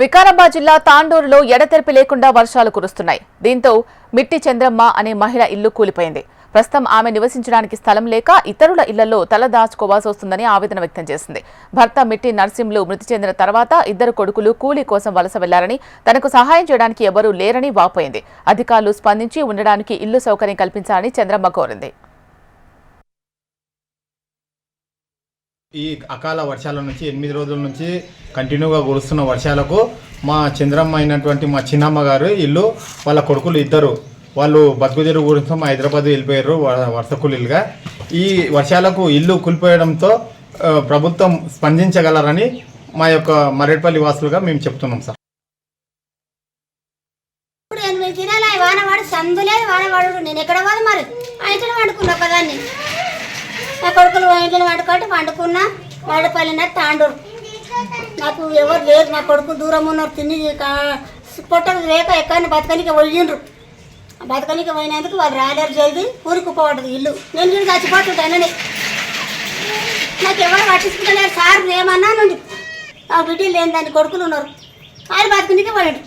వికారాబాద్ జిల్లా తాండూరులో ఎడతెరిపి లేకుండా వర్షాలు కురుస్తున్నాయి. దీంతో మిట్టి చంద్రమ్మ అనే మహిళ ఇల్లు కూలిపోయింది. ప్రస్తుతం ఆమె నివసించడానికి స్థలం లేక ఇతరుల ఇళ్లలో తల దాచుకోవాల్సి వస్తుందని ఆవేదన వ్యక్తం చేసింది. భర్త మిట్టి నర్సింలు మృతి చెందిన తర్వాత ఇద్దరు కొడుకులు కూలీ కోసం వలస వెళ్లారని, తనకు సహాయం చేయడానికి ఎవరూ లేరని వాపోయింది. అధికారులు స్పందించి ఉండడానికి ఇల్లు సౌకర్యం కల్పించాలని చంద్రమ్మ కోరింది. ఈ అకాల వర్షాల నుంచి 8 రోజుల నుంచి కంటిన్యూగా కురుస్తున్న వర్షాలకు మా చంద్రమ్మ అయినటువంటి మా చిన్నమ్మ గారు ఇల్లు వాళ్ళ కొడుకులు ఇద్దరు వాళ్ళు బతుకుదెరువు గురించి మా హైదరాబాద్ వెళ్ళిపోయారు వరుస కూలీలుగా. ఈ వర్షాలకు ఇల్లు కూలిపోయడంతో ప్రభుత్వం స్పందించగలరని మా యొక్క మరేడ్పల్లి వాసులుగా మేము చెప్తున్నాం సార్. వానవాడు సందులేదు, వానవాడు నేను ఎక్కడ పోదు మరి ఇంట్లో వండుకున్నా ఒకదాన్ని. నా కొడుకులు ఇంట్లో వండుకోటి వండుకున్నా. వాడపల్లిన తాండూరు. నాకు ఎవరు లేరు, నా కొడుకు దూరం ఉన్నారు. తిని పొట్టలు లేక ఎక్కడ బతకనికి పోయిండ్రు. బతకనికి పోయినందుకు వాళ్ళు రాలేరు. జల్దీ ఊరికి కుప్పబడ్డది ఇల్లు. నేను వీళ్ళు చచ్చిపోతుంటానని నాకు ఎవరు పట్టించుకుంటలేరు సార్. ఏమన్నా నుండి నా బిడ్డలు లేని దాన్ని కొడుకులు ఉన్నారు. వాళ్ళు బతకనికి పోయిండ్రు.